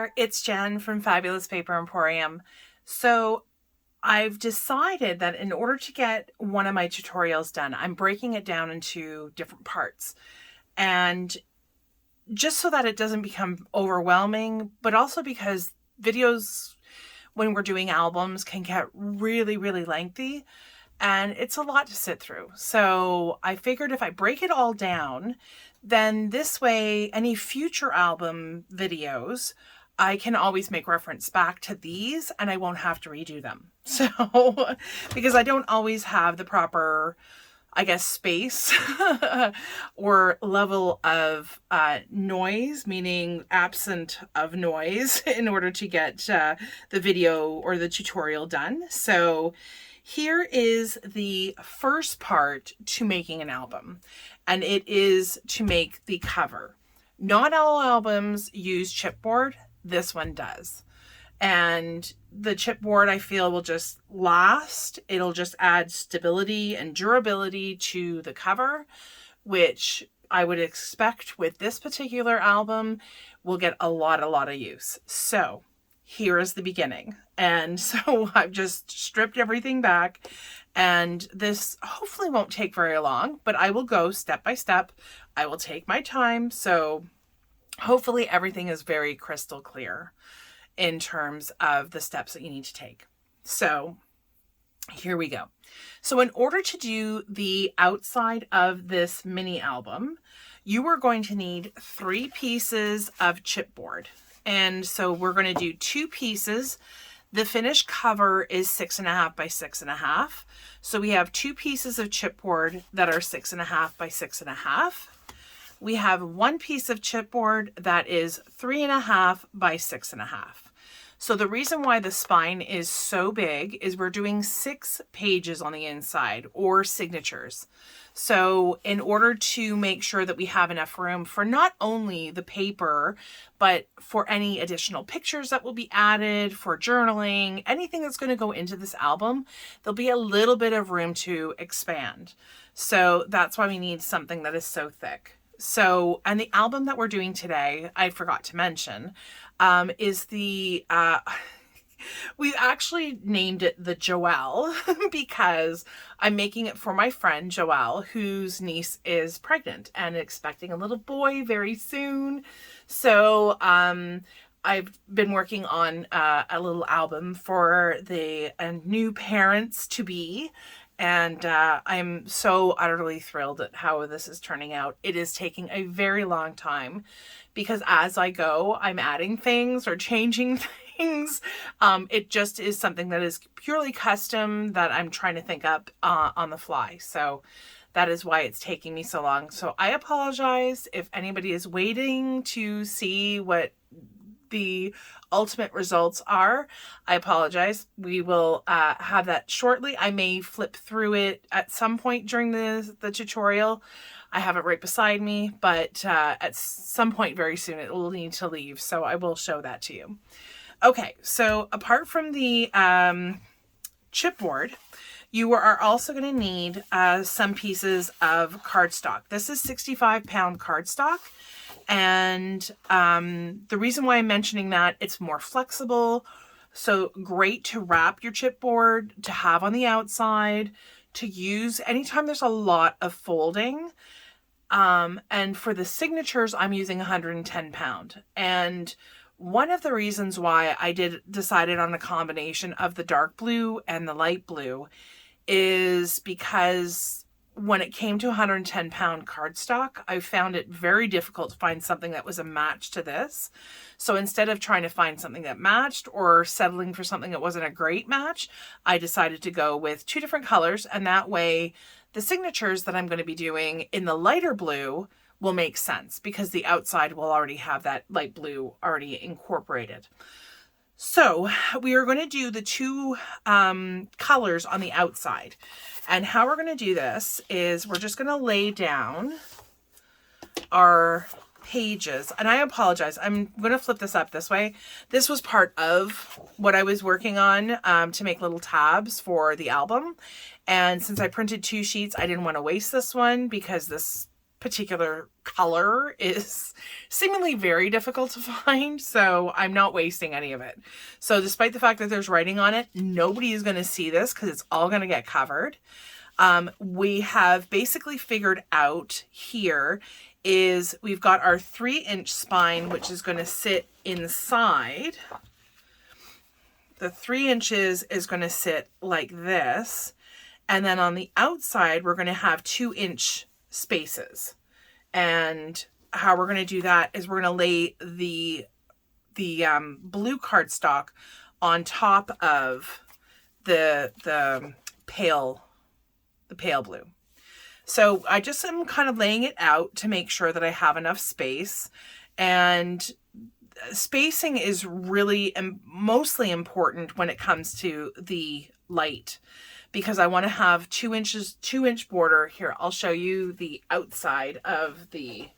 there, it's Jen from Fabulous Paper Emporium. So I've decided that in order to get one of my tutorials done, I'm breaking it down into different parts. And just so that it doesn't become overwhelming, but also because videos when we're doing albums can get really, really lengthy and it's a lot to sit through. So I figured if I break it all down, then this way, any future album videos, I can always make reference back to these and I won't have to redo them. So, because I don't always have the proper, I guess, space or level of noise, meaning absent of noise, in order to get the video or the tutorial done. So here is the first part to making an album, and it is to make the cover. Not all albums use chipboard. This one does. And the chipboard, I feel, will just last. It'll just add stability and durability to the cover, which I would expect with this particular album will get a lot of use. So here is the beginning. And so I've just stripped everything back, and this hopefully won't take very long, but I will go step by step. I will take my time. So hopefully everything is very crystal clear in terms of the steps that you need to take. So here we go. So in order to do the outside of this mini album, you are going to need 3 pieces of chipboard. And so we're going to do 2 pieces. The finished cover is 6.5 by 6.5. So we have 2 pieces of chipboard that are 6.5 by 6.5. We have 1 piece of chipboard that is 3.5 by 6.5. So the reason why the spine is so big is we're doing 6 pages on the inside, or signatures. So in order to make sure that we have enough room for not only the paper, but for any additional pictures that will be added, for journaling, anything that's going to go into this album, there'll be a little bit of room to expand. So that's why we need something that is so thick. So, and the album that we're doing today, I forgot to mention, is the, we've actually named it the Joelle because I'm making it for my friend Joelle, whose niece is pregnant and expecting a little boy very soon. So, I've been working on a little album for the new parents to be. And I'm so utterly thrilled at how this is turning out. It is taking a very long time because as I go, I'm adding things or changing things. It just is something that is purely custom that I'm trying to think up on the fly. So that is why it's taking me so long. So I apologize if anybody is waiting to see what the ultimate results are. I apologize. We will have that shortly. I may flip through it at some point during the tutorial. I have it right beside me, but at some point very soon it will need to leave, so I will show that to you. Okay, so apart from the chipboard, you are also going to need some pieces of cardstock. This is 65-pound cardstock. And the reason why I'm mentioning that, it's more flexible. So great to wrap your chipboard, to have on the outside, to use anytime there's a lot of folding. And for the signatures, I'm using 110-pound. And one of the reasons why I decided on a combination of the dark blue and the light blue is because when it came to 110-pound cardstock, I found it very difficult to find something that was a match to this. So instead of trying to find something that matched or settling for something that wasn't a great match, I decided to go with 2 different colors. And that way, the signatures that I'm going to be doing in the lighter blue will make sense because the outside will already have that light blue already incorporated. So we are going to do the 2 colors on the outside. And how we're going to do this is we're just going to lay down our pages. And I apologize. I'm going to flip this up this way. This was part of what I was working on to make little tabs for the album. And since I printed 2 sheets, I didn't want to waste this one because this particular color is seemingly very difficult to find, so I'm not wasting any of it. So despite the fact that there's writing on it, nobody is going to see this because it's all going to get covered. We have basically figured out here is we've got our 3-inch spine, which is going to sit inside. The 3 inches is going to sit like this. And then on the outside, we're going to have 2-inch spaces. And how we're going to do that is we're going to lay the blue cardstock on top of the pale blue. So I just am kind of laying it out to make sure that I have enough space, and spacing is really mostly important when it comes to the light, because I want to have 2-inch border. Here, I'll show you the outside of the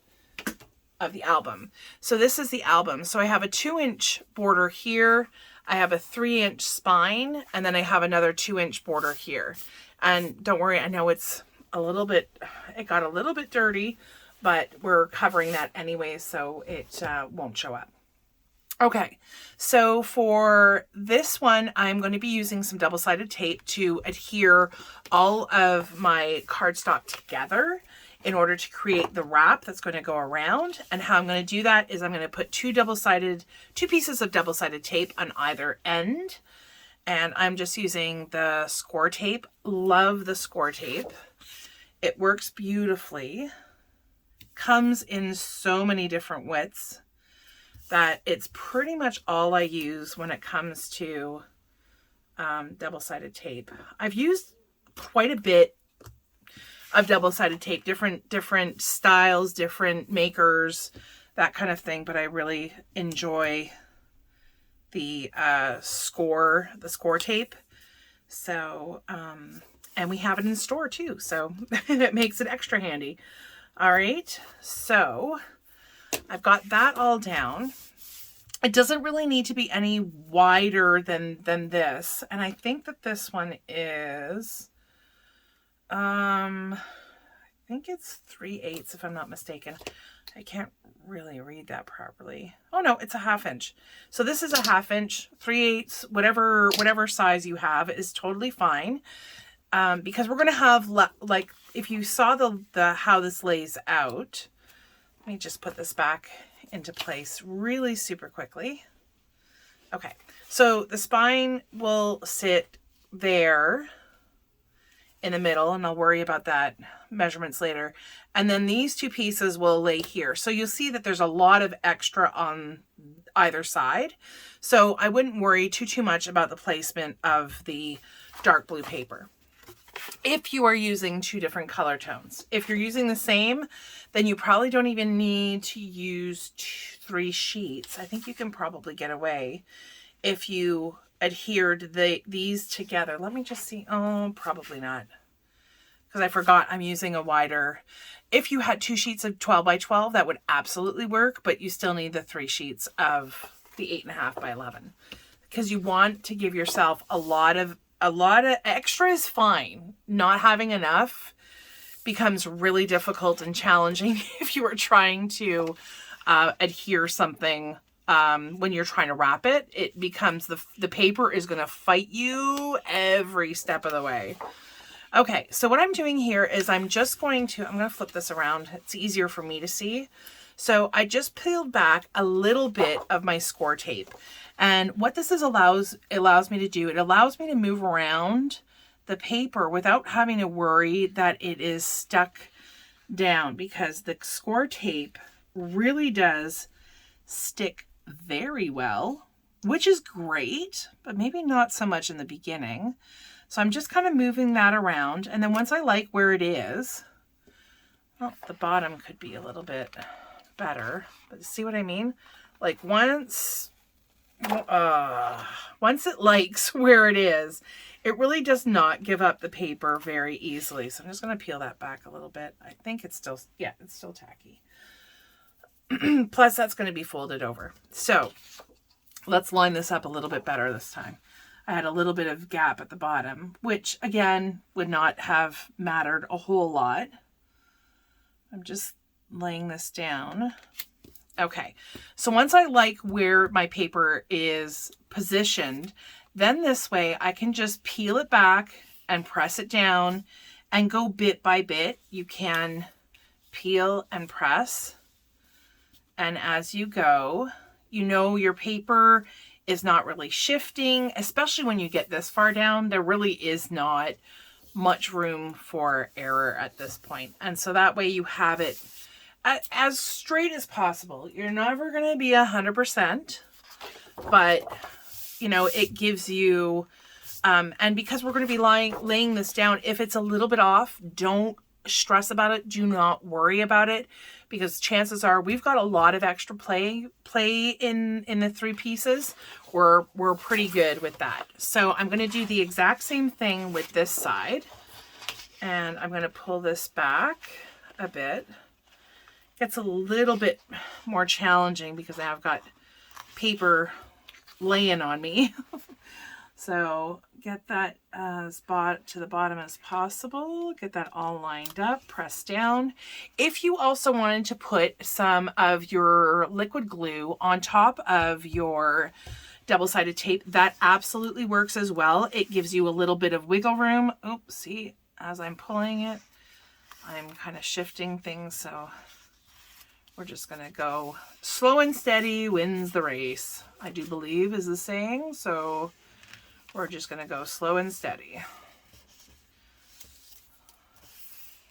album. So this is the album. So I have a 2-inch border here. I have a 3-inch spine, and then I have another 2-inch border here. And don't worry, I know it got a little bit dirty, but we're covering that anyway, so it won't show up. Okay, so for this one, I'm going to be using some double-sided tape to adhere all of my cardstock together in order to create the wrap that's going to go around. And how I'm going to do that is I'm going to put two pieces of double-sided tape on either end. And I'm just using the Scor Tape. Love the Scor Tape. It works beautifully. Comes in so many different widths that it's pretty much all I use when it comes to double-sided tape. I've used quite a bit of double-sided tape, different styles, different makers, that kind of thing, but I really enjoy the Scor Tape. So, and we have it in store too, so it makes it extra handy. All right, so I've got that all down. It doesn't really need to be any wider than this. And I think that this one is, I think it's 3/8 if I'm not mistaken. I can't really read that properly. Oh no, it's a 1/2 inch. So this is a 1/2 inch, 3/8, whatever size you have is totally fine. Because we're going to have, like, if you saw the how this lays out, let me just put this back into place really super quickly. Okay, so the spine will sit there in the middle, and I'll worry about that measurements later. And then these two pieces will lay here. So you'll see that there's a lot of extra on either side. So I wouldn't worry too much about the placement of the dark blue paper. If you are using 2 different color tones. If you're using the same, then you probably don't even need to use 3 sheets. I think you can probably get away if you adhered these together. Let me just see. Oh, probably not. Because I forgot I'm using a wider. If you had 2 sheets of 12 by 12, that would absolutely work, but you still need the 3 sheets of the 8.5 by 11. Because you want to give yourself a lot of extra is fine. Not having enough becomes really difficult and challenging if you are trying to adhere something when you're trying to wrap it. It becomes the paper is going to fight you every step of the way. Okay, so what I'm doing here is I'm going to flip this around. It's easier for me to see. So I just peeled back a little bit of my Scor Tape. And what this allows me to do, it allows me to move around the paper without having to worry that it is stuck down, because the Scor Tape really does stick very well, which is great, but maybe not so much in the beginning. So I'm just kind of moving that around. And then once I like where it is, well, the bottom could be a little bit better, but see what I mean? Like once it likes where it is, it really does not give up the paper very easily. So I'm just going to peel that back a little bit. I think it's still tacky. Plus that's going to be folded over. So let's line this up a little bit better this time. I had a little bit of gap at the bottom, which again would not have mattered a whole lot. I'm just laying this down. Okay, so once I like where my paper is positioned, then this way I can just peel it back and press it down and go bit by bit. You can peel and press, and as you go, you know your paper is not really shifting, especially when you get this far down. There really is not much room for error at this point. And so that way you have it as straight as possible. You're never going to be 100%, but you know, it gives you, and because we're going to be laying this down, if it's a little bit off, don't stress about it. Do not worry about it, because chances are we've got a lot of extra play in the 3 pieces. We're pretty good with that. So I'm going to do the exact same thing with this side, and I'm going to pull this back a bit. Gets a little bit more challenging because I've got paper laying on me. So get that spot to the bottom as possible. Get that all lined up, press down. If you also wanted to put some of your liquid glue on top of your double-sided tape, that absolutely works as well. It gives you a little bit of wiggle room. Oops, see, as I'm pulling it, I'm kind of shifting things, so we're just going to go slow and steady wins the race, I do believe is the saying. So we're just going to go slow and steady.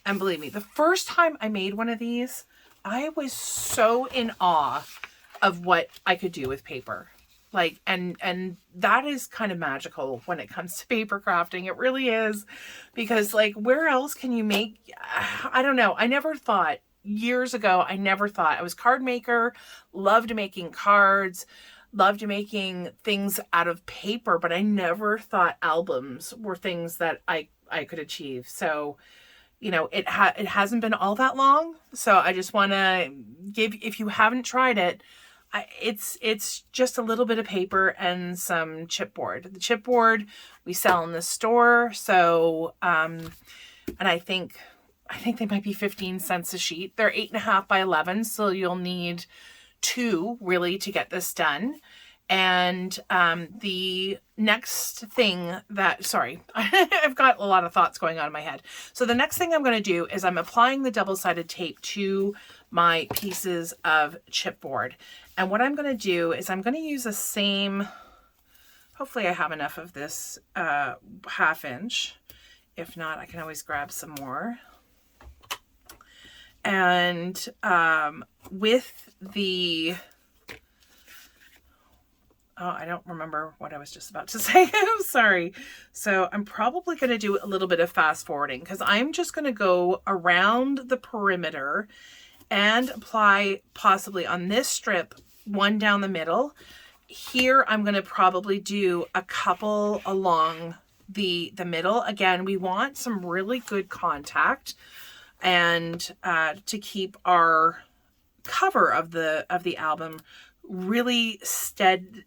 And believe me, the first time I made one of these, I was so in awe of what I could do with paper. Like, and that is kind of magical when it comes to paper crafting. It really is, because like, where else can you make, I don't know. I never thought, years ago, I never thought. I was card maker, loved making cards, loved making things out of paper, but I never thought albums were things that I could achieve. So, you know, it hasn't been all that long. So I just want to give, if you haven't tried it, it's just a little bit of paper and some chipboard. The chipboard we sell in the store. So, and I think they might be 15 cents a sheet. They're 8.5 by 11. So you'll need 2 really to get this done. And the next thing that, sorry, I've got a lot of thoughts going on in my head. So the next thing I'm going to do is I'm applying the double-sided tape to my pieces of chipboard. And what I'm going to do is I'm going to use the same, hopefully I have enough of this 1/2 inch. If not, I can always grab some more. And with the, oh, I don't remember what I was just about to say. I'm sorry. So I'm probably going to do a little bit of fast forwarding, because I'm just going to go around the perimeter and apply possibly on this strip 1 down the middle. Here I'm going to probably do a couple along the middle. Again, we want some really good contact, and to keep our cover of the album really steady,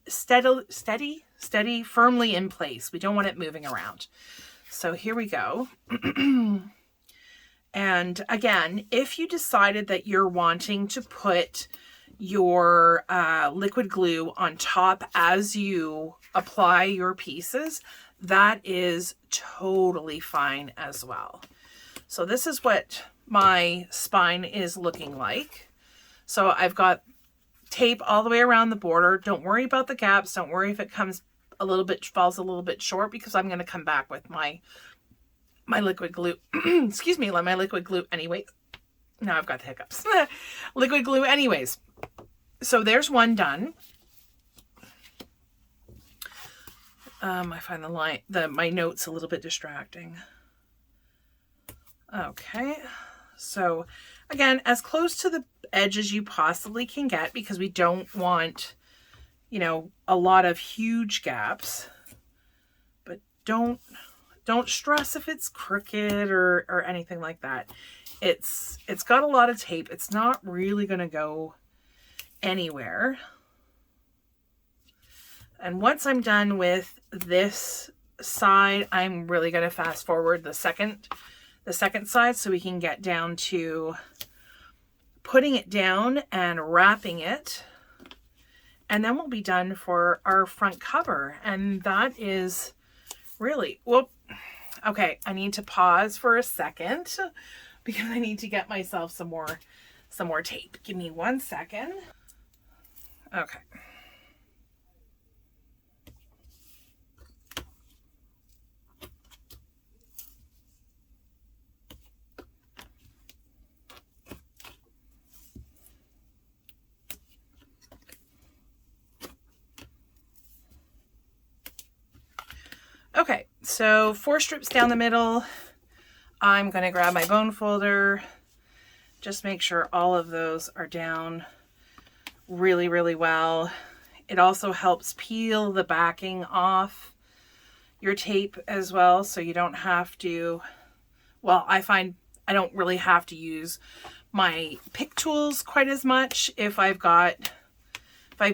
firmly in place. We don't want it moving around. So here we go. And again, if you decided that you're wanting to put your liquid glue on top as you apply your pieces, that is totally fine as well. So this is what my spine is looking like. So I've got tape all the way around the border. Don't worry about the gaps. Don't worry if it comes a little bit, falls a little bit short, because I'm going to come back with my liquid glue. Excuse me, my liquid glue anyway. Now I've got the hiccups. Liquid glue anyways. So there's one done. I find my notes a little bit distracting. Okay, so again, as close to the edge as you possibly can get, because we don't want, you know, a lot of huge gaps. But don't stress if it's crooked or anything like that. It's got a lot of tape. It's not really going to go anywhere. And once I'm done with this side, I'm really going to fast forward the second side so we can get down to putting it down and wrapping it. And then we'll be done for our front cover. And that is really, whoop. Okay, I need to pause for a second because I need to get myself some more tape. Give me 1 second. Okay. Okay, so 4 strips down the middle. I'm going to grab my bone folder. Just make sure all of those are down really, really well. It also helps peel the backing off your tape as well, so you don't have to, well, I find I don't really have to use my pick tools quite as much if I've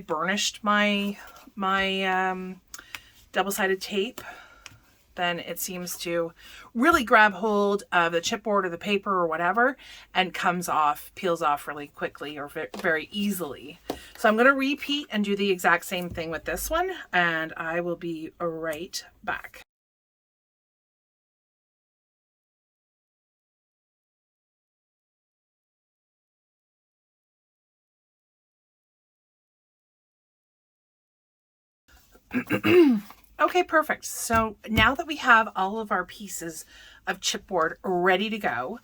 burnished my double-sided tape. Then it seems to really grab hold of the chipboard or the paper or whatever and peels off really quickly or very easily. So I'm going to repeat and do the exact same thing with this one, and I will be right back. Okay, perfect. So now that we have all of our pieces of chipboard ready to go,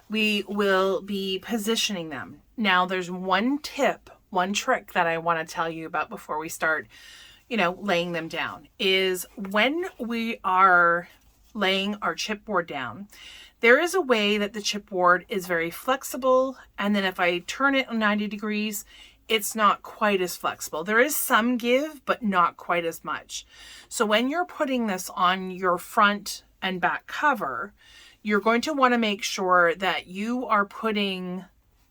we will be positioning them. Now there's one trick that I want to tell you about before we start, laying them down, is when we are laying our chipboard down, there is a way that the chipboard is very flexible. And then if I turn it 90 degrees, it's not quite as flexible. There is some give, but not quite as much. So when you're putting this on your front and back cover, you're going to want to make sure that you are putting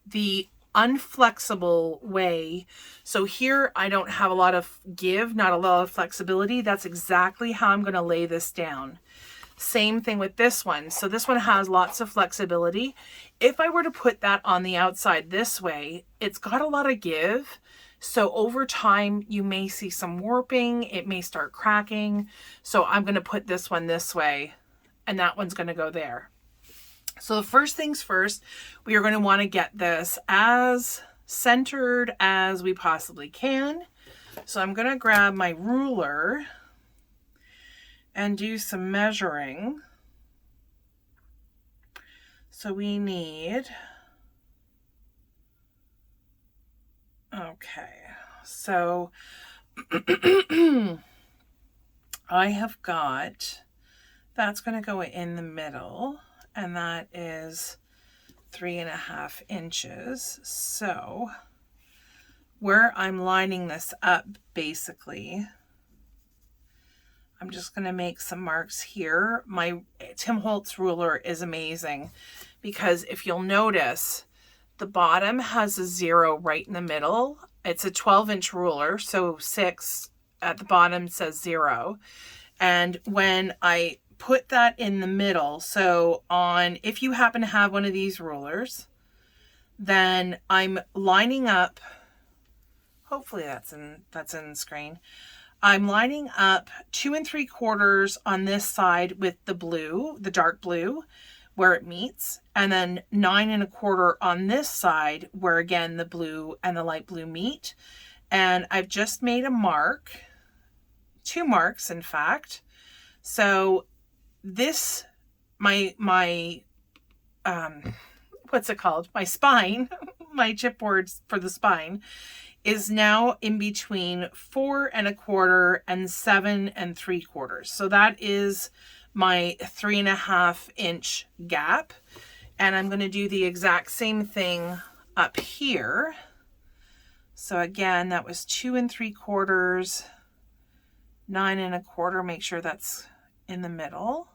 the unflexible way. So here I don't have a lot of give, not a lot of flexibility. That's exactly how I'm going to lay this down. Same thing with this one. So this one has lots of flexibility. If I were to put that on the outside this way, it's got a lot of give. So over time, you may see some warping. It may start cracking. So I'm going to put this one this way, and that one's going to go there. So the first things first, we are going to want to get this as centered as we possibly can. So I'm going to grab my ruler and do some measuring. So we need, okay, so I have got, that's going to go in the middle, and that is 3.5 inches. So where I'm lining this up, basically, I'm just going to make some marks here. My Tim Holtz ruler is amazing because if you'll notice, the bottom has a 0 right in the middle. It's a 12-inch ruler, so 6 at the bottom says 0. And when I put that in the middle, so if you happen to have one of these rulers, then I'm lining up, hopefully that's in the screen. I'm lining up 2 3/4 on this side with the blue, the dark blue, where it meets, and then 9 1/4 on this side where again the blue and the light blue meet. And I've just made a mark, 2 marks in fact. So this, my what's it called? My spine, my chipboard for the spine is now in between 4 1/4 and 7 3/4. So that is my 3.5 inch gap. And I'm going to do the exact same thing up here. So again, that was 2 3/4, 9 1/4. Make sure that's in the middle.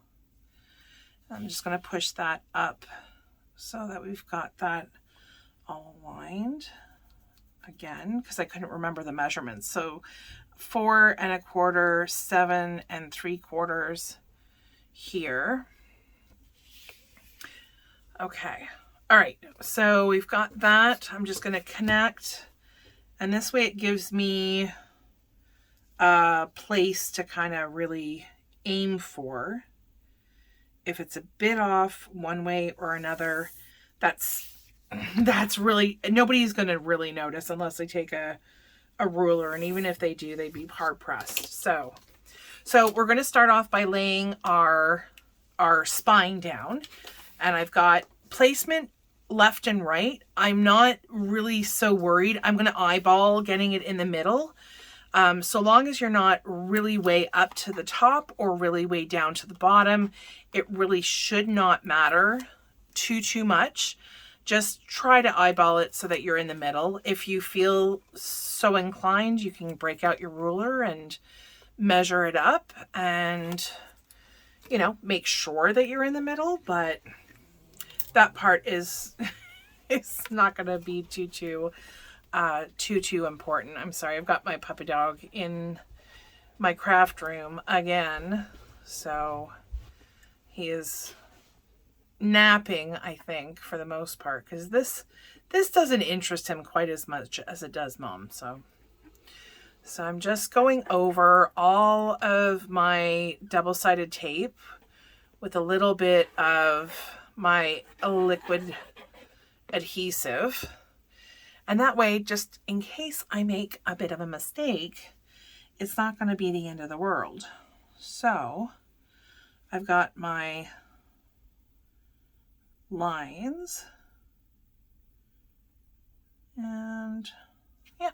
I'm just going to push that up so that we've got that all aligned. Again, because I couldn't remember the measurements. So 4 1/4, 7 3/4 here. Okay. All right, so we've got that. I'm just going to connect, and this way it gives me a place to kind of really aim for. If it's a bit off one way or another, that's really, nobody's going to really notice unless they take a ruler, and even if they do, they'd be hard pressed. So we're going to start off by laying our spine down, and I've got placement left and right. I'm not really so worried. I'm going to eyeball getting it in the middle. So long as you're not really way up to the top or really way down to the bottom, it really should not matter too much. Just try to eyeball it so that you're in the middle. If you feel so inclined, you can break out your ruler and measure it up and, you know, make sure that you're in the middle, but that part is it's not going to be too important. I'm sorry, I've got my puppy dog in my craft room again, so he is napping, I think, for the most part, because this doesn't interest him quite as much as it does Mom. So I'm just going over all of my double-sided tape with a little bit of my liquid adhesive. And that way, just in case I make a bit of a mistake, it's not going to be the end of the world. So I've got my lines, and yeah,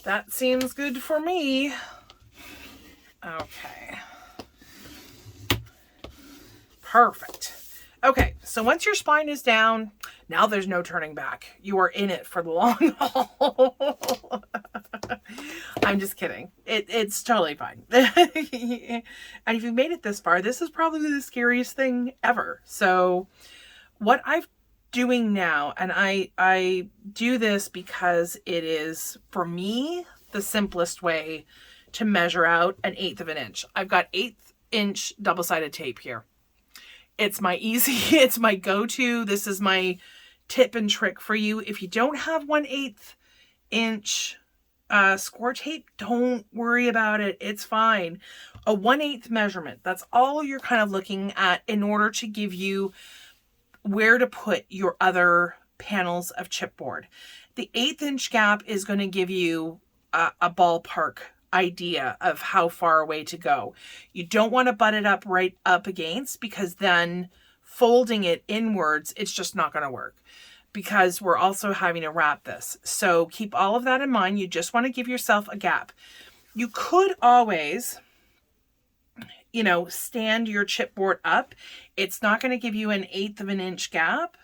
that seems good for me. Okay. Perfect. Okay, so once your spine is down, now there's no turning back. You are in it for the long haul. I'm just kidding. It's totally fine. And if you've made it this far, this is probably the scariest thing ever. So what I'm doing now, and I do this because it is, for me, the simplest way to measure out an 1/8 of an inch. I've got 1/8 inch double-sided tape here. It's my it's my go-to. This is my tip and trick for you. If you don't have 1/8 inch Scor tape, don't worry about it. It's fine. A 1/8 measurement. That's all you're kind of looking at in order to give you where to put your other panels of chipboard. The 1/8 inch gap is going to give you a ballpark idea of how far away to go. You don't want to butt it up right up against, because then folding it inwards, it's just not going to work, because we're also having to wrap this. So keep all of that in mind. You just want to give yourself a gap. You could always, you know, stand your chipboard up. It's not going to give you an 1/8 of an inch gap,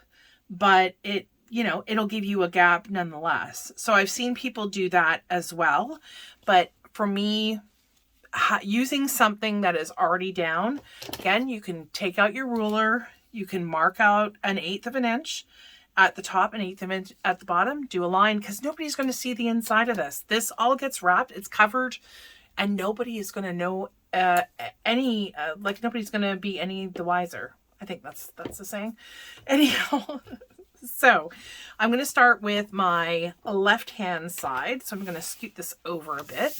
but it, you know, it'll give you a gap nonetheless. So I've seen people do that as well. But for me, using something that is already down, again, you can take out your ruler, you can mark out an 1/8 of an inch at the top, an 1/8 of an inch at the bottom, do a line, because nobody's going to see the inside of this. This all gets wrapped, it's covered, and nobody is going to know like nobody's going to be any the wiser. I think that's the saying. Anyhow, so I'm going to start with my left-hand side. So I'm going to scoot this over a bit.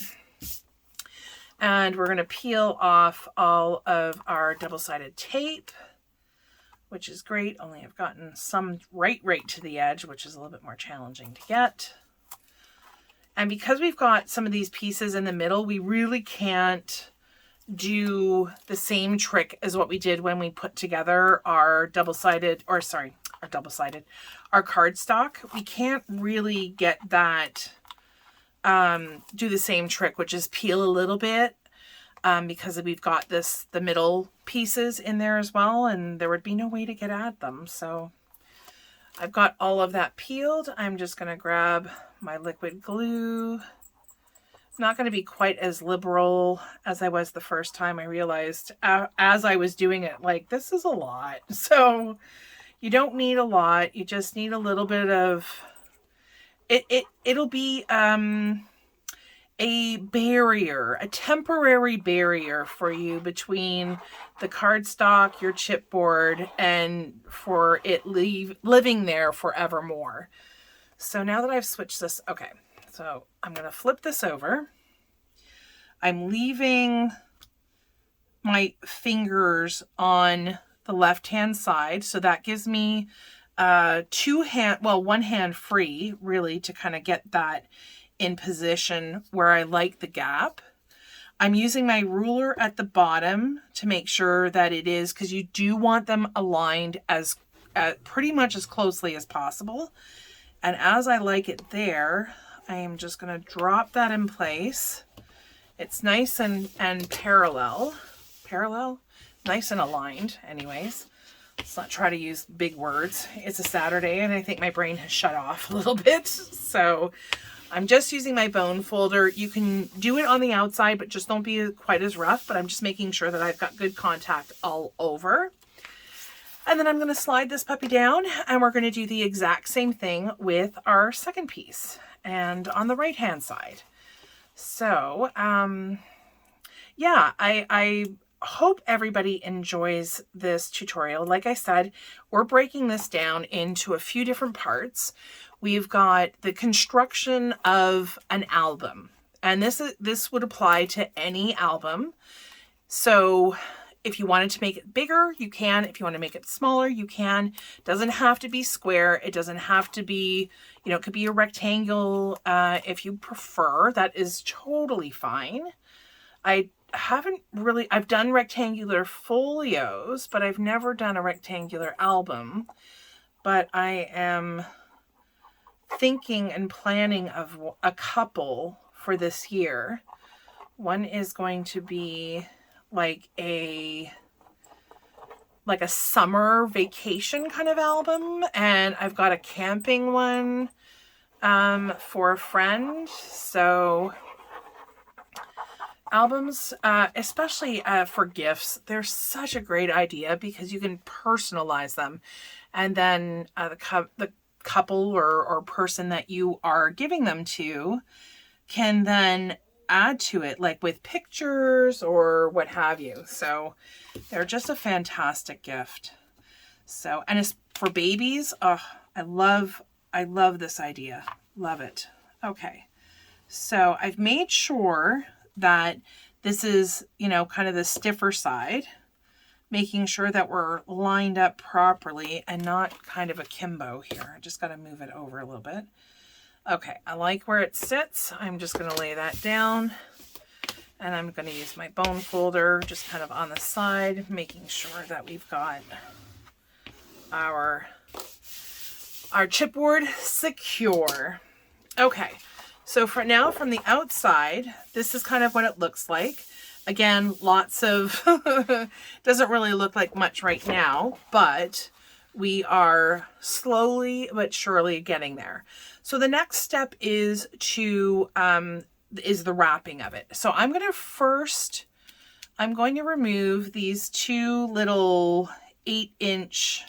And we're going to peel off all of our double-sided tape, which is great. Only I've gotten some right to the edge, which is a little bit more challenging to get. And because we've got some of these pieces in the middle, we really can't do the same trick as what we did when we put together our cardstock. We can't really get that, do the same trick, which is peel a little bit, because we've got the middle pieces in there as well, and there would be no way to get at them. So I've got all of that peeled. I'm just going to grab my liquid glue. Not going to be quite as liberal as I was the first time. I realized as I was doing it, like, this is a lot. So you don't need a lot. You just need a little bit of it. It'll be a barrier, a temporary barrier for you between the cardstock, your chipboard, and for it living there forevermore. So now that I've switched this, okay, so I'm going to flip this over. I'm leaving my fingers on the left-hand side, so that gives me one hand free, really, to kind of get that in position where I like the gap. I'm using my ruler at the bottom to make sure that it is, because you do want them aligned as pretty much as closely as possible. And as I like it there, I am just going to drop that in place. It's nice and parallel, nice and aligned anyways. Let's not try to use big words. It's a Saturday and I think my brain has shut off a little bit. So I'm just using my bone folder. You can do it on the outside, but just don't be quite as rough. But I'm just making sure that I've got good contact all over. And then I'm going to slide this puppy down and we're going to do the exact same thing with our second piece and on the right hand side. So, yeah, I hope everybody enjoys this tutorial. Like I said, we're breaking this down into a few different parts. We've got the construction of an album, and this would apply to any album. So if you wanted to make it bigger, you can. If you want to make it smaller, you can. It doesn't have to be square. It doesn't have to be, it could be a rectangle if you prefer. That is totally fine. I've done rectangular folios, but I've never done a rectangular album. But I am thinking and planning of a couple for this year. One is going to be like a summer vacation kind of album, and I've got a camping one for a friend. So albums, especially for gifts, they're such a great idea because you can personalize them, and then the couple or person that you are giving them to can then add to it, like with pictures or what have you. So they're just a fantastic gift. So, and it's for babies. Oh, I love this idea. Love it. Okay. So I've made sure that this is, kind of the stiffer side, making sure that we're lined up properly and not kind of akimbo here. I just got to move it over a little bit. Okay, I like where it sits. I'm just going to lay that down, and I'm going to use my bone folder just kind of on the side, making sure that we've got our chipboard secure. Okay, so for now, from the outside, this is kind of what it looks like. Again, lots of, doesn't really look like much right now, but we are slowly but surely getting there. So the next step is the wrapping of it. So I'm going to remove these two little 8-inch,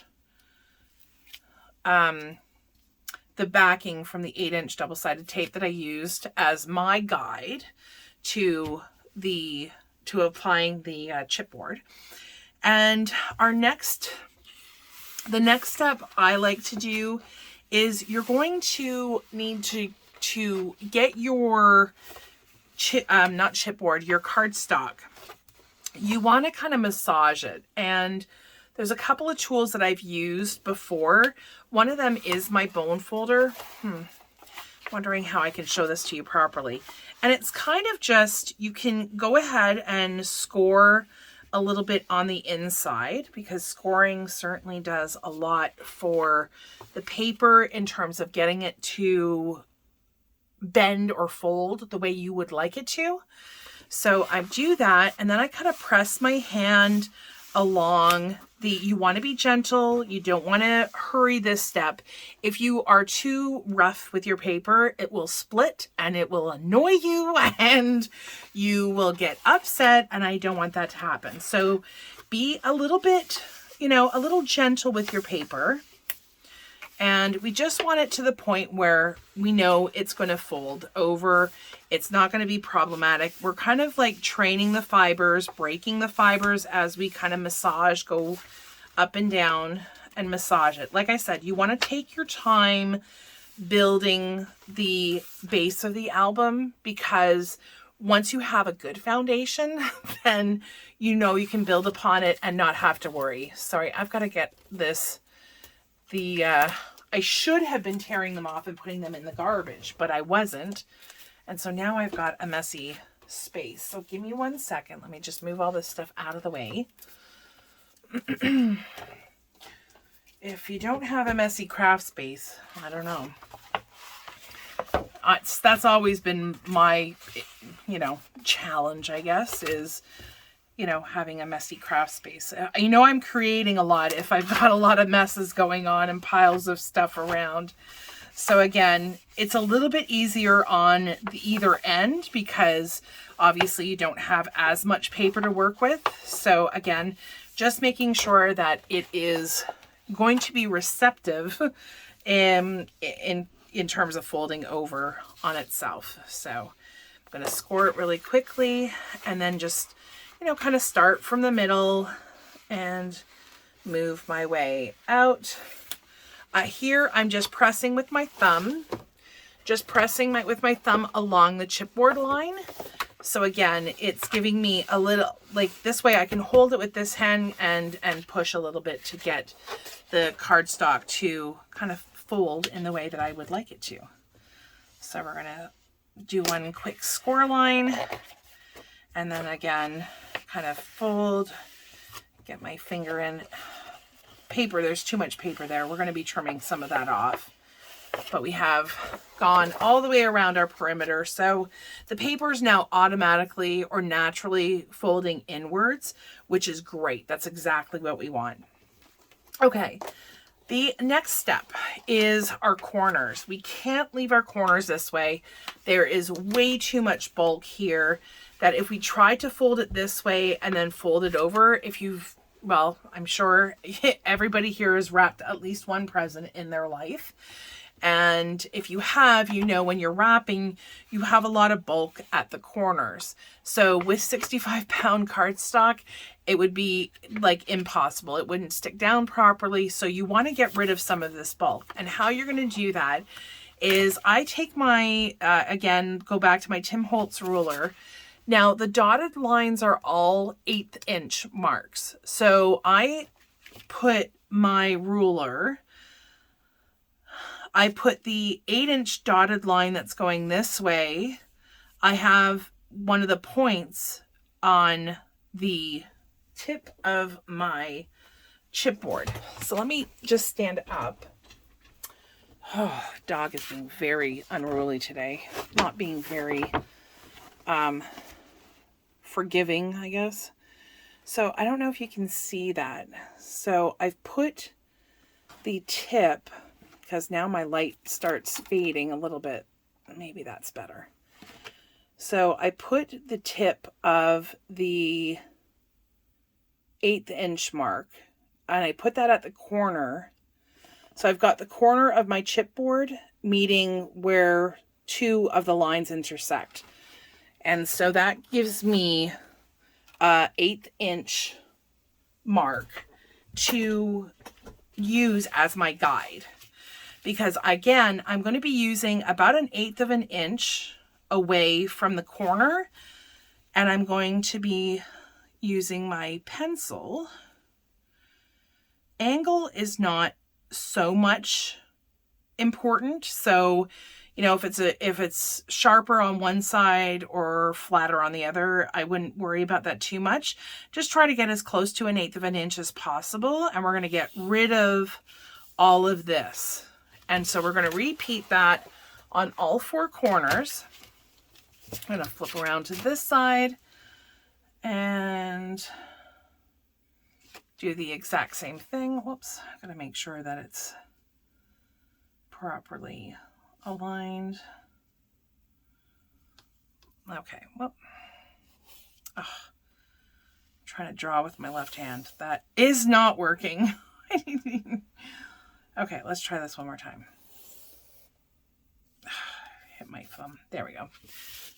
the backing from the 8-inch double-sided tape that I used as my guide to applying the chipboard. And the next step I like to do is you're going to need to get your not chipboard, your cardstock. You want to kind of massage it, and there's a couple of tools that I've used before. One of them is my bone folder. Wondering how I can show this to you properly. And it's kind of just, you can go ahead and score a little bit on the inside, because scoring certainly does a lot for the paper in terms of getting it to bend or fold the way you would like it to. So I do that, and then I kind of press my hand along you want to be gentle. You don't want to hurry this step. If you are too rough with your paper, it will split and it will annoy you and you will get upset, and I don't want that to happen. So be a little bit, a little gentle with your paper. And we just want it to the point where we know it's going to fold over. It's not going to be problematic. We're kind of like training the fibers, breaking the fibers as we kind of massage, go up and down and massage it. Like I said, you want to take your time building the base of the album, because once you have a good foundation, then you know you can build upon it and not have to worry. Sorry, I've got to get this. I should have been tearing them off and putting them in the garbage, but I wasn't. And so now I've got a messy space. So give me 1 second. Let me just move all this stuff out of the way. If you don't have a messy craft space, I don't know. That's always been my, challenge, I guess, is, having a messy craft space. I'm creating a lot if I've got a lot of messes going on and piles of stuff around. So again, it's a little bit easier on the either end because obviously you don't have as much paper to work with. So again, just making sure that it is going to be receptive in terms of folding over on itself. So I'm going to score it really quickly and then just, kind of start from the middle and move my way out. Here I'm just pressing with my thumb, with my thumb along the chipboard line. So again, it's giving me a little, like this way I can hold it with this hand and push a little bit to get the cardstock to kind of fold in the way that I would like it to. So we're going to do one quick score line and then again, kind of fold, get my finger in. Paper, there's too much paper there. We're going to be trimming some of that off. But we have gone all the way around our perimeter. So the paper is now automatically or naturally folding inwards, which is great. That's exactly what we want. Okay, the next step is our corners. We can't leave our corners this way. There is way too much bulk here that if we try to fold it this way and then fold it over, well, I'm sure everybody here has wrapped at least one present in their life. And if you have, when you're wrapping, you have a lot of bulk at the corners. So with 65-pound cardstock, it would be like impossible. It wouldn't stick down properly. So you want to get rid of some of this bulk. And how you're going to do that is I take my, again, go back to my Tim Holtz ruler. Now, the dotted lines are all 1/8 inch marks. So I put my ruler, I put the 8-inch dotted line that's going this way. I have one of the points on the tip of my chipboard. So let me just stand up. Oh, dog is being very unruly today. Not being very forgiving, I guess. So I don't know if you can see that. So I've put the tip, because now my light starts fading a little bit. Maybe that's better. So I put the tip of the 1/8 inch mark and I put that at the corner. So I've got the corner of my chipboard meeting where two of the lines intersect. And so that gives me a 1/8 inch mark to use as my guide. Because again, I'm going to be using about 1/8 of an inch away from the corner. And I'm going to be using my pencil. Angle is not so much important. So, if it's sharper on one side or flatter on the other, I wouldn't worry about that too much. Just try to get as close to 1/8 of an inch as possible. And we're going to get rid of all of this. And so we're going to repeat that on all four corners. I'm going to flip around to this side and do the exact same thing. Whoops, I'm going to make sure that it's properly aligned. Okay, well, I'm trying to draw with my left hand. That is not working. Okay, let's try this one more time. Hit my thumb. There we go.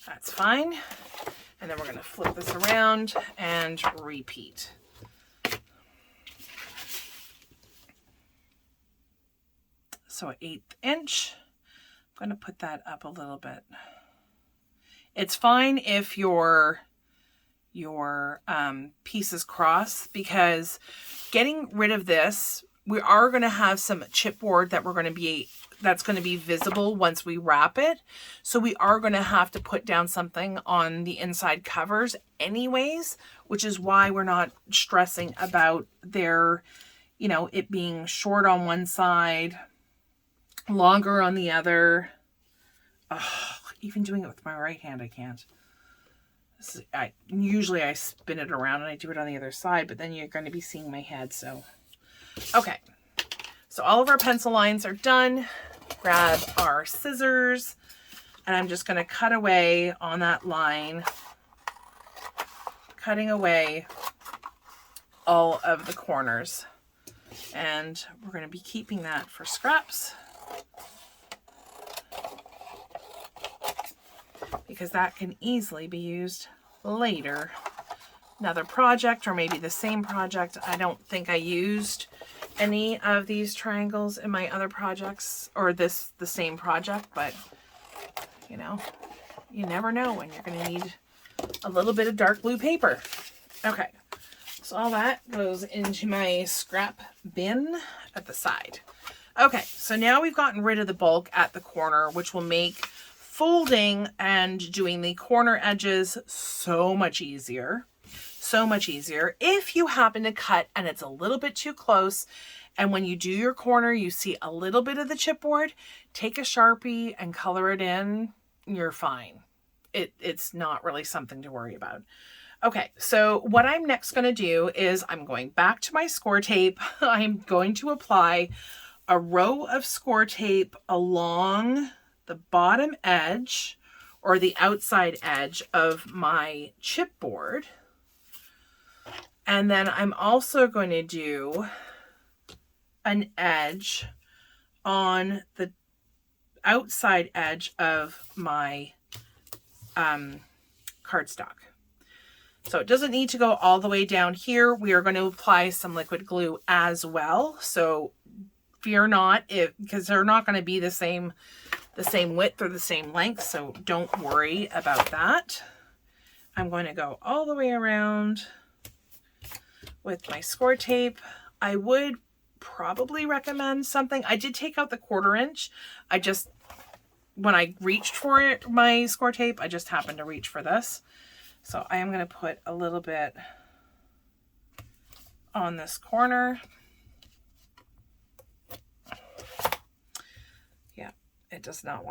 That's fine. And then we're going to flip this around and repeat. So an 1/8 inch. I'm going to put that up a little bit. It's fine if your pieces cross, because getting rid of this, we are going to have some chipboard that's going to be visible once we wrap it. So we are going to have to put down something on the inside covers anyways, which is why we're not stressing about it being short on one side, longer on the other. Oh, even doing it with my right hand, I can't. Usually I spin it around and I do it on the other side, but then you're going to be seeing my head. So, okay. So all of our pencil lines are done. Grab our scissors, and I'm just going to cut away on that line, cutting away all of the corners. And we're going to be keeping that for scraps, because that can easily be used later. Another project, or maybe the same project. I don't think I used any of these triangles in my other projects, or the same project, but you never know when you're going to need a little bit of dark blue paper. Okay, so all that goes into my scrap bin at the side. Okay, so now we've gotten rid of the bulk at the corner, which will make folding and doing the corner edges so much easier. So much easier. If you happen to cut and it's a little bit too close, and when you do your corner you see a little bit of the chipboard, take a Sharpie and color it in. You're fine. It's not really something to worry about. Okay, so what I'm next going to do is I'm going back to my Scor Tape. I'm going to apply a row of Scor Tape along the bottom edge, or the outside edge of my chipboard. And then I'm also going to do an edge on the outside edge of my cardstock. So it doesn't need to go all the way down here. We are going to apply some liquid glue as well. So fear not, because they're not going to be the same width or the same length. So don't worry about that. I'm going to go all the way around with my Scor Tape. I would probably recommend something. I did take out the 1/4 inch. When I reached for it, my Scor Tape, I just happened to reach for this. So I am going to put a little bit on this corner. Yeah, it's not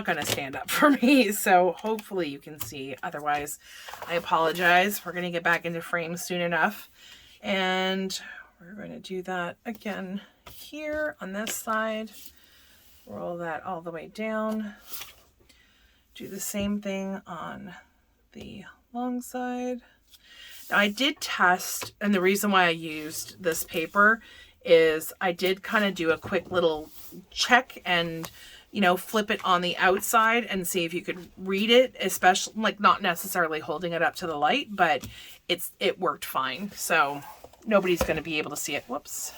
going to stand up for me. So hopefully you can see. Otherwise, I apologize. We're going to get back into frame soon enough. And we're going to do that again here on this side. Roll that all the way down. Do the same thing on the long side. Now I did test, and the reason why I used this paper is I did kind of do a quick little check and flip it on the outside and see if you could read it, especially like not necessarily holding it up to the light, but it worked fine. So nobody's going to be able to see it. Whoops.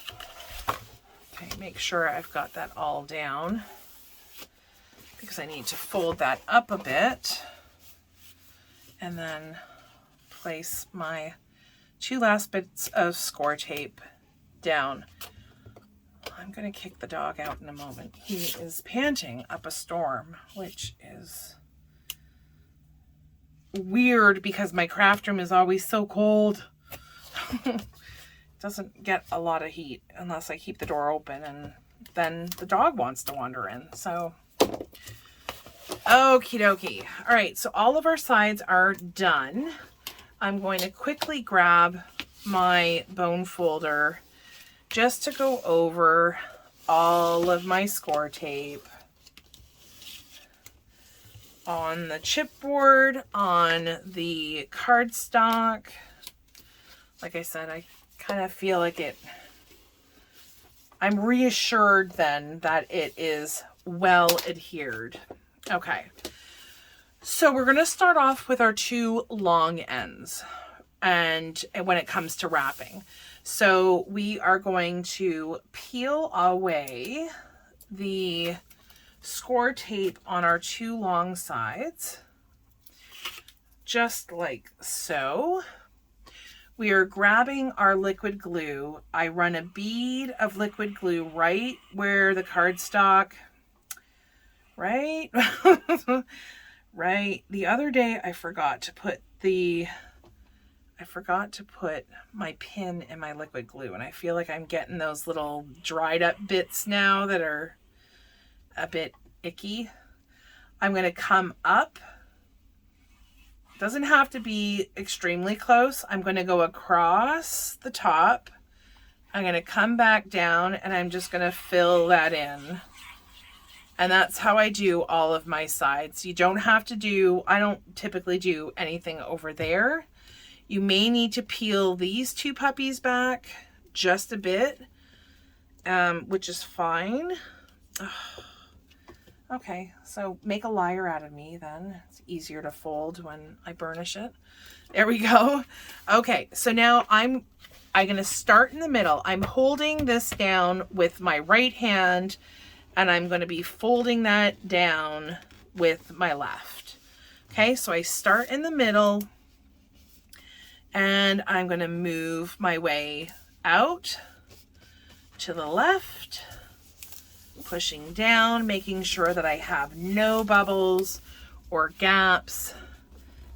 Okay, make sure I've got that all down, because I need to fold that up a bit, and then place my 2 last bits of Scor Tape down. I'm going to kick the dog out in a moment. He is panting up a storm, which is weird because my craft room is always so cold. Doesn't get a lot of heat unless I keep the door open, and then the dog wants to wander in. So, okie dokie. All right, so all of our sides are done. I'm going to quickly grab my bone folder just to go over all of my Scor Tape on the chipboard, on the cardstock. Like I said, I kind of feel like I'm reassured then that it is well adhered. Okay. So we're going to start off with our 2 long ends and when it comes to wrapping. So we are going to peel away the Scor tape on our 2 long sides, just like so. We are grabbing our liquid glue. I run a bead of liquid glue right where the cardstock, right? Right. The other day I forgot to put my pin in my liquid glue, and I feel like I'm getting those little dried up bits now that are a bit icky. I'm going to come up. Doesn't have to be extremely close. I'm going to go across the top. I'm going to come back down, and I'm just going to fill that in. And that's how I do all of my sides. You don't have to do, I don't typically do anything over there. You may need to peel these 2 puppies back just a bit, which is fine. Okay, so make a liar out of me then. It's easier to fold when I burnish it. There we go. Okay, so now I'm going to start in the middle. I'm holding this down with my right hand, and I'm going to be folding that down with my left. Okay, so I start in the middle, and I'm going to move my way out to the left, pushing down, making sure that I have no bubbles or gaps.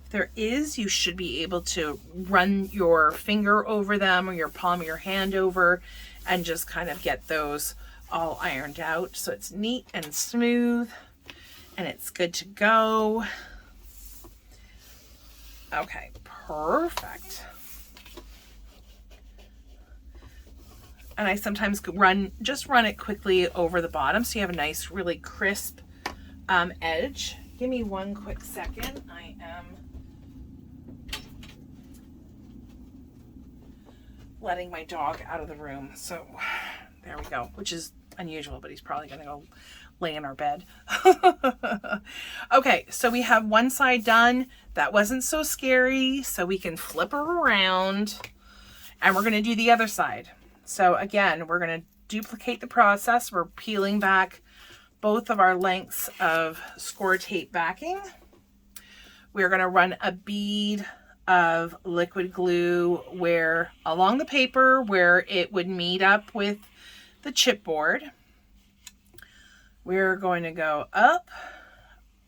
If there is, you should be able to run your finger over them or your palm of your hand over and just kind of get those all ironed out so it's neat and smooth and it's good to go. Okay, perfect. And I sometimes run it quickly over the bottom so you have a nice, really crisp edge. Give me one quick second. I am letting my dog out of the room. So there we go, which is unusual, but he's probably going to go lay in our bed. Okay, so we have one side done. That wasn't so scary, so we can flip her around and we're going to do the other side. So again, we're going to duplicate the process. We're peeling back both of our lengths of Scor tape backing. We're going to run a bead of liquid glue along the paper where it would meet up with the chipboard. We're going to go up,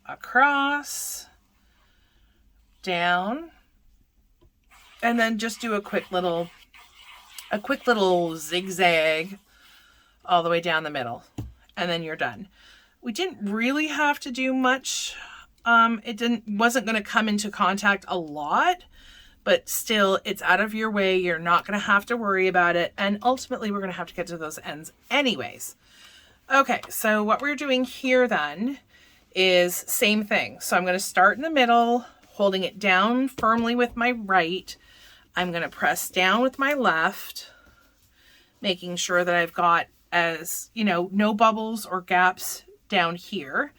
across, down, and then just do a quick little zigzag all the way down the middle, and then you're done. We didn't really have to do much. It wasn't going to come into contact a lot, but still, it's out of your way. You're not going to have to worry about it, and ultimately, we're going to have to get to those ends anyways. Okay, so what we're doing here then is same thing. So I'm going to start in the middle, holding it down firmly with my right. I'm going to press down with my left, making sure that I've got, no bubbles or gaps down here.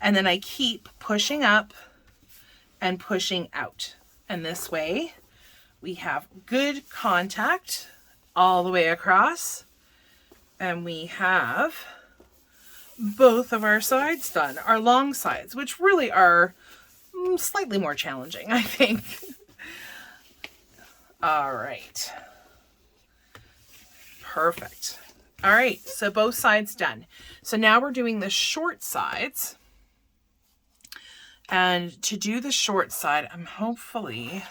And then I keep pushing up and pushing out. And this way we have good contact all the way across. And we have both of our sides done, our long sides, which really are slightly more challenging, I think. All right. Perfect. All right, so both sides done. So now we're doing the short sides. And to do the short side, I'm going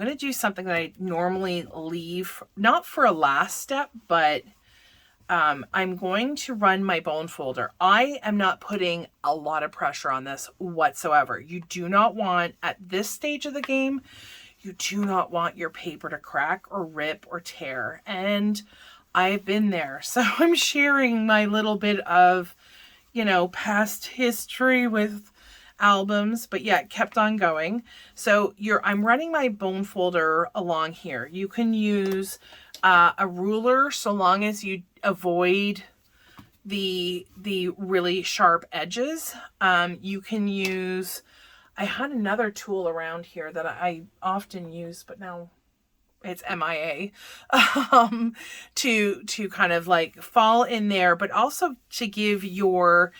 to do something that I normally leave, not for a last step, but I'm going to run my bone folder. I am not putting a lot of pressure on this whatsoever. You do not want, at this stage of the game, you do not want your paper to crack or rip or tear. And I've been there. So I'm sharing my little bit of, past history with albums, but yet kept on going. So I'm running my bone folder along here. You can use a ruler, so long as you avoid the really sharp edges. You can use, I had another tool around here that I often use, but now it's MIA, to kind of like fall in there, but also to give your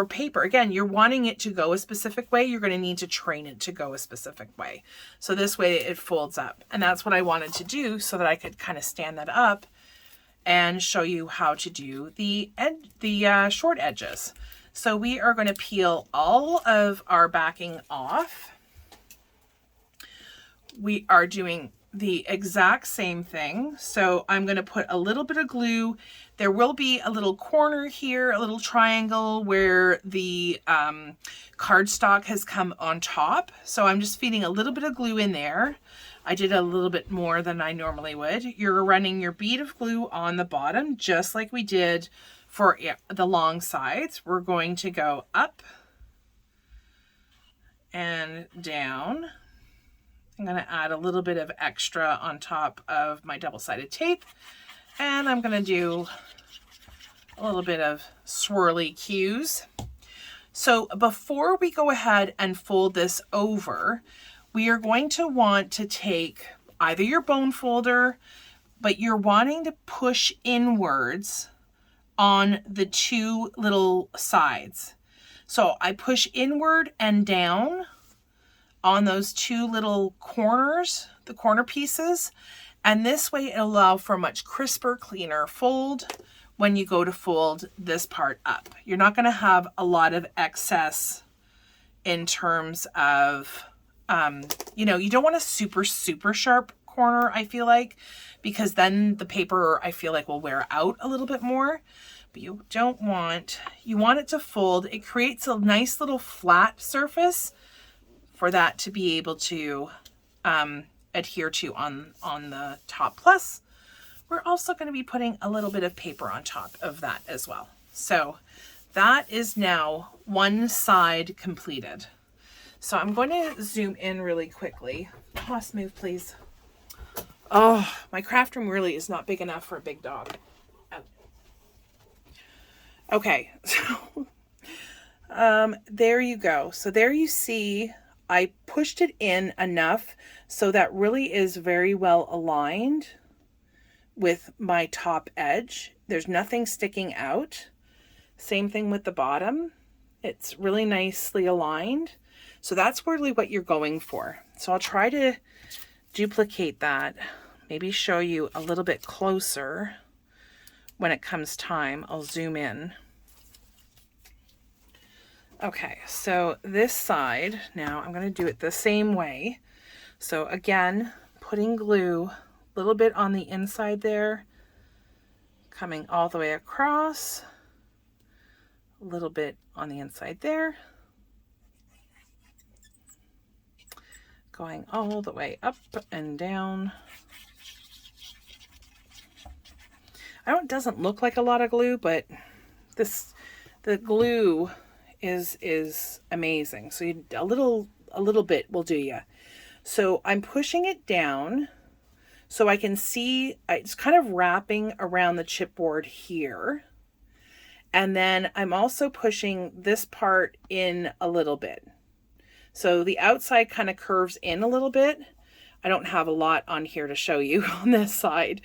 paper, again, you're wanting it to go a specific way, you're going to need to train it to go a specific way. So this way it folds up. And that's what I wanted to do so that I could kind of stand that up and show you how to do the short edges. So we are going to peel all of our backing off. We are doing the exact same thing. So I'm going to put a little bit of glue. There will be a little corner here, a little triangle where the cardstock has come on top. So I'm just feeding a little bit of glue in there. I did a little bit more than I normally would. You're running your bead of glue on the bottom, just like we did for the long sides. We're going to go up and down. I'm going to add a little bit of extra on top of my double-sided tape, and I'm going to do a little bit of swirly cues. So before we go ahead and fold this over, we are going to want to take either your bone folder, but you're wanting to push inwards on the two little sides. So I push inward and down on those two little corners, the corner pieces, and this way it'll allow for a much crisper, cleaner fold when you go to fold this part up. You're not going to have a lot of excess in terms of, you know, you don't want a super sharp corner, I feel like, because then the paper, I feel like, will wear out a little bit more. But you don't want, you want it to fold. It creates a nice little flat surface for that to be able to adhere to on the top. Plus, we're also going to be putting a little bit of paper on top of that as well. So that is now one side completed. So I'm going to zoom in really quickly. Toss, move, please. Oh, my craft room really is not big enough for a big dog. Oh. Okay, so there you go. So there you see, I pushed it in enough so that really is very well aligned with my top edge. There's nothing sticking out. Same thing with the bottom. It's really nicely aligned. So that's really what you're going for. So I'll try to duplicate that, maybe show you a little bit closer when it comes time. I'll zoom in. Okay, so this side, now I'm going to do it the same way. So again, putting glue a little bit on the inside there, coming all the way across, a little bit on the inside there, going all the way up and down. I know it doesn't look like a lot of glue, but the glue is amazing. So a little bit will do you. So I'm pushing it down so I can see it's kind of wrapping around the chipboard here. And then I'm also pushing this part in a little bit. So the outside kind of curves in a little bit. I don't have a lot on here to show you on this side.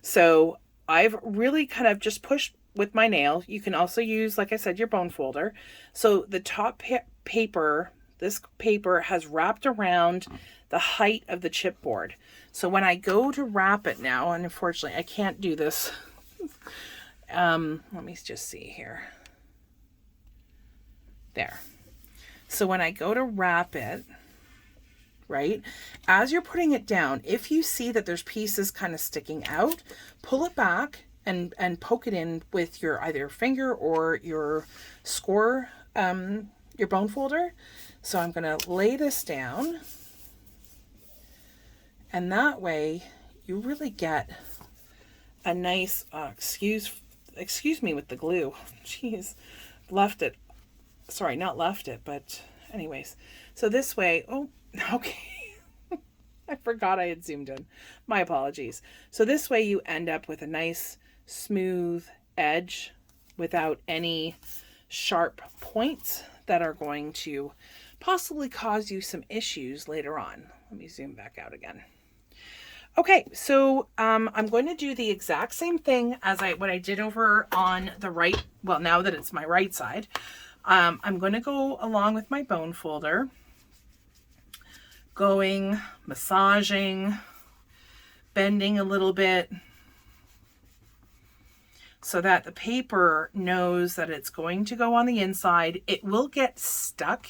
So I've really kind of just pushed with my nail. You can also use, like I said, your bone folder. So the top paper, this paper has wrapped around the height of the chipboard. So when I go to wrap it now, and unfortunately I can't do this. Let me just see here. There. So when I go to wrap it, right, as you're putting it down, if you see that there's pieces kind of sticking out, pull it back and poke it in with your either finger or your Scor, your bone folder. So I'm going to lay this down, and that way you really get a nice, excuse me with the glue. Jeez, left it. Sorry, not left it, but anyways. So this way, oh, okay. I forgot I had zoomed in. My apologies. So this way you end up with a nice smooth edge without any sharp points that are going to possibly cause you some issues later on. Let me zoom back out again. Okay, so I'm going to do the exact same thing as what I did over on the right. Well, now that it's my right side, I'm going to go along with my bone folder, going, massaging, bending a little bit so that the paper knows that it's going to go on the inside. It will get stuck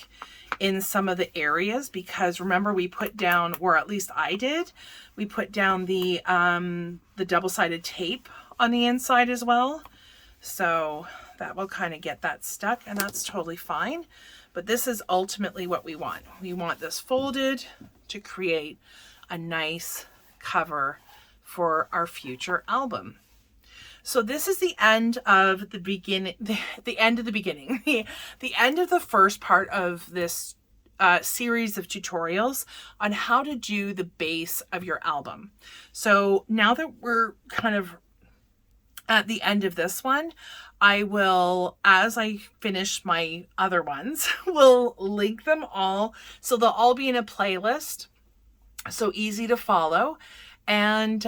in some of the areas because remember we put down, or at least I did, we put down the double-sided tape on the inside as well. So that will kind of get that stuck, and that's totally fine. But this is ultimately what we want. We want this folded to create a nice cover for our future album. So this is the end of the beginning, the end of the beginning, the end of the first part of this series of tutorials on how to do the base of your album. So now that we're kind of at the end of this one, I will, as I finish my other ones, will link them all. So they'll all be in a playlist. So easy to follow. And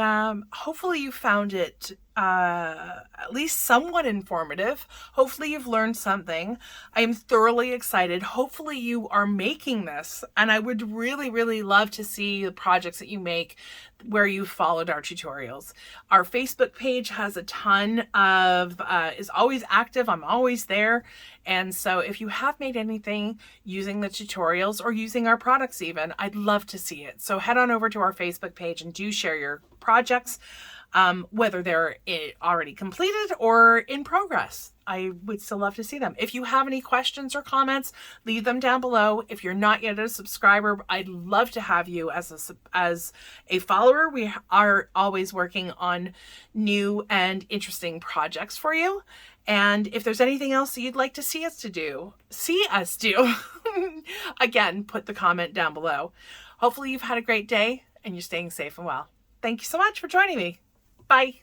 hopefully you found it at least somewhat informative. Hopefully you've learned something. I am thoroughly excited. Hopefully you are making this. And I would really, really love to see the projects that you make where you followed our tutorials. Our Facebook page has a ton of, is always active. I'm always there. And so if you have made anything using the tutorials or using our products even, I'd love to see it. So head on over to our Facebook page and do share your projects, whether they're already completed or in progress. I would still love to see them. If you have any questions or comments, leave them down below. If you're not yet a subscriber, I'd love to have you as a follower. We are always working on new and interesting projects for you. And if there's anything else that you'd like to see us do, again, put the comment down below. Hopefully you've had a great day and you're staying safe and well. Thank you so much for joining me. Bye.